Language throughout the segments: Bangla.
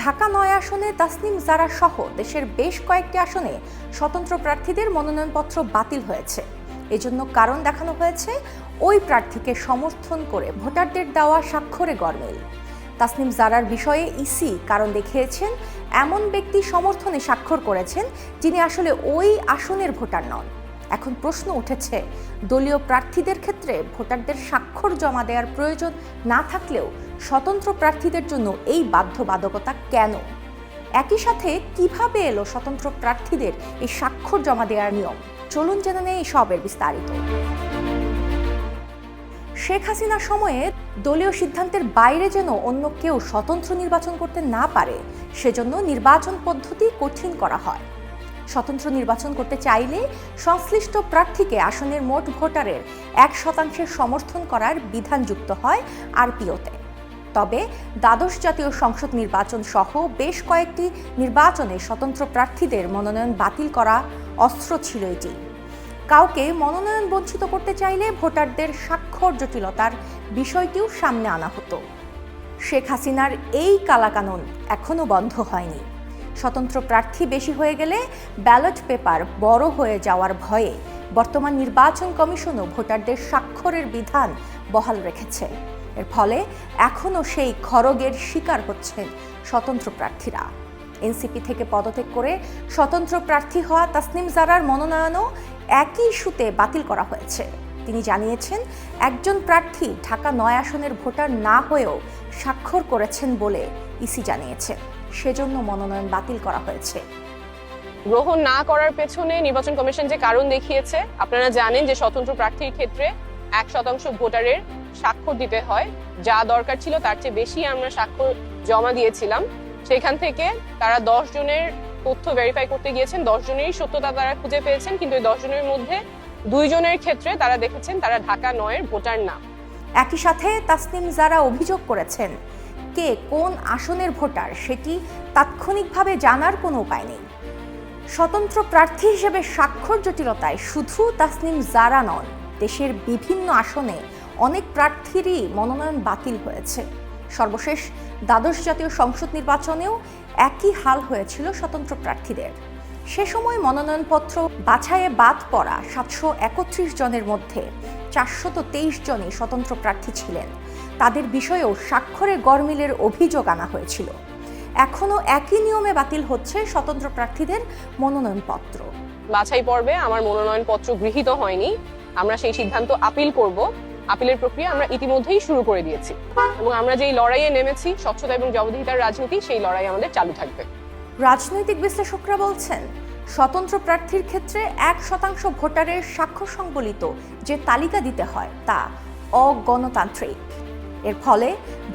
ঢাকা-৯ আসনে তাসনিম জারা সহ দেশের বেশ কয়েকটি আসনে স্বতন্ত্র প্রার্থীদের মনোনয়নপত্র বাতিল হয়েছে। এজন্য কারণ দেখানো হয়েছে ওই প্রার্থীকে সমর্থন করে ভোটারদের দেওয়া স্বাক্ষরে গরমিল। তাসনিম জারার বিষয়ে ইসি কারণ দেখিয়েছেন এমন ব্যক্তি সমর্থনে স্বাক্ষর করেছেন যিনি আসলে ওই আসনের ভোটার নন। এখন প্রশ্ন উঠেছে, দলীয় প্রার্থীদের ক্ষেত্রে ভোটারদের স্বাক্ষর জমা দেওয়ার প্রয়োজন না থাকলেও স্বতন্ত্র প্রার্থীদের জন্য এই বাধ্যবাধকতা কেন? একই সাথে কিভাবে এলো স্বতন্ত্র প্রার্থীদের এই স্বাক্ষর জমা দেওয়ার নিয়ম? চলুন জেনে নেই সবের বিস্তারিত। শেখ হাসিনার সময়ে দলীয় সিদ্ধান্তের বাইরে যেন অন্য কেউ স্বতন্ত্র নির্বাচন করতে না পারে, সেজন্য নির্বাচন পদ্ধতি কঠিন করা হয়। স্বতন্ত্র নির্বাচন করতে চাইলে সংশ্লিষ্ট প্রার্থীকে আসনের মোট ভোটারের 1% সমর্থন করার বিধান যুক্ত হয় আরপিওতে। তবে দ্বাদশ জাতীয় সংসদ নির্বাচন সহ বেশ কয়েকটি নির্বাচনে স্বতন্ত্র প্রার্থীদের মনোনয়ন বাতিল করা অস্ত্র ছিল এটি। কাউকে মনোনয়ন বঞ্চিত করতে চাইলে ভোটারদের স্বাক্ষর জটিলতার বিষয়টিও সামনে আনা হতো। শেখ হাসিনার এই কালাকানুন এখনও বন্ধ হয়নি। স্বতন্ত্র প্রার্থী বেশি হয়ে গেলে ব্যালট পেপার বড় হয়ে যাওয়ার ভয়ে বর্তমান নির্বাচন কমিশনও ভোটারদের স্বাক্ষরের বিধান বহাল রেখেছে। এর ফলে এখনও সেই খড়গের শিকার হচ্ছেন স্বতন্ত্র প্রার্থীরা। এনসিপি থেকে পদত্যাগ করে স্বতন্ত্র প্রার্থী হওয়া তাসনিম জারার মনোনয়নও একই ইস্যুতে বাতিল করা হয়েছে। তিনি জানিয়েছেন একজন প্রার্থী ঢাকা-৯ আসনের ভোটার না হয়েও স্বাক্ষর করেছেন বলে ইসি জানিয়েছে, সেজন্য মনোনয়ন বাতিল করা হয়েছে। গ্রহণ না করার পেছনে নির্বাচন কমিশন যে কারণ দেখিয়েছে, আপনারা জানেন যে স্বতন্ত্র প্রার্থীর ক্ষেত্রে 1% ভোটারের স্বাক্ষর দিতে হয়। যা দরকার ছিল তার চেয়ে বেশি আমরা স্বাক্ষর জমা দিয়েছিলাম। সেখান থেকে তারা 10 জনের তথ্য ভেরিফাই করতে গিয়েছেন, 10 জনেরই সত্যতা তারা খুঁজে পেয়েছেন, কিন্তু এই 10 জনের মধ্যে 2 জনের ক্ষেত্রে তারা দেখেছেন তারা ঢাকা-9 ভোটার না। একই সাথে তাসনিম জারা অভিযোগ করেছেন কে কোন আসনের ভোটার সেটি তাৎক্ষণিকভাবে জানার কোনো উপায় নেই। স্বতন্ত্র প্রার্থী হিসেবে স্বাক্ষর জটিলতায় শুধু তাসনিম জারা নন, দেশের বিভিন্ন আসনে অনেক প্রার্থীরই মনোনয়ন বাতিল হয়েছে। সর্বশেষ দ্বাদশ জাতীয় সংসদ নির্বাচনেও একই হাল হয়েছিল স্বতন্ত্র প্রার্থীদের। সে সময় মনোনয়নপত্র বাছাইয়ে বাদ পড়া 731 জনের মধ্যে 423 জনই স্বতন্ত্র প্রার্থী ছিলেন। তাদের বিষয়েও স্বাক্ষরে গরমিলের অভিযোগ আনা হয়েছিল। এখনও একই নিয়মে বাতিল হচ্ছে স্বতন্ত্র প্রার্থীদের মনোনয়নপত্র। বাছাই পর্বে আমার মনোনয়নপত্র গৃহীত হয়নি, আমরা সেই সিদ্ধান্ত আপিল করব। আপিলের প্রক্রিয়া আমরা ইতিমধ্যেই শুরু করে দিয়েছি এবং আমরা যেই লড়াইয়ে নেমেছি, স্বচ্ছতা এবং জবাবদিহিতার রাজনীতি, সেই লড়াই আমাদের চালু থাকবে। রাজনৈতিক বিশ্লেষকরা বলছেন স্বতন্ত্র প্রার্থীর ক্ষেত্রে 1% ভোটারের স্বাক্ষর সংবলিত যে তালিকা দিতে হয় তা অগণতান্ত্রিক। এর ফলে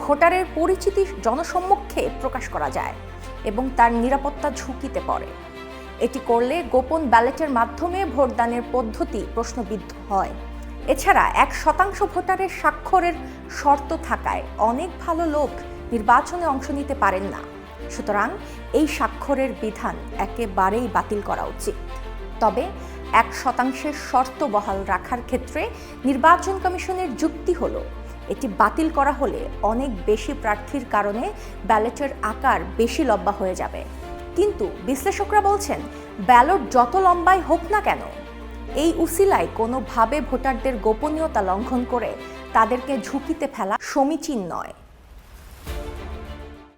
ভোটারের পরিচিতি জনসম্মুখে প্রকাশ করা যায় এবং তার নিরাপত্তা ঝুঁকিতে পড়ে। এটি করলে গোপন ব্যালটের মাধ্যমে ভোটদানের পদ্ধতি প্রশ্নবিদ্ধ হয়। এছাড়া 1% ভোটারের স্বাক্ষরের শর্ত থাকায় অনেক ভালো লোক নির্বাচনে অংশ নিতে পারেন না। সুতরাং এই স্বাক্ষরের বিধান একেবারেই বাতিল করা উচিত। তবে 1% শর্ত বহাল রাখার ক্ষেত্রে নির্বাচন কমিশনের যুক্তি হলো এটি বাতিল করা হলে অনেক বেশি প্রার্থীর কারণে ব্যালটের আকার বেশি লম্বা হয়ে যাবে। কিন্তু বিশ্লেষকরা বলছেন ব্যালট যত লম্বাই হোক না কেন, এই উসিলায় কোনোভাবে ভোটারদের গোপনীয়তা লঙ্ঘন করে তাদেরকে ঝুঁকিতে ফেলা সমীচীন নয়।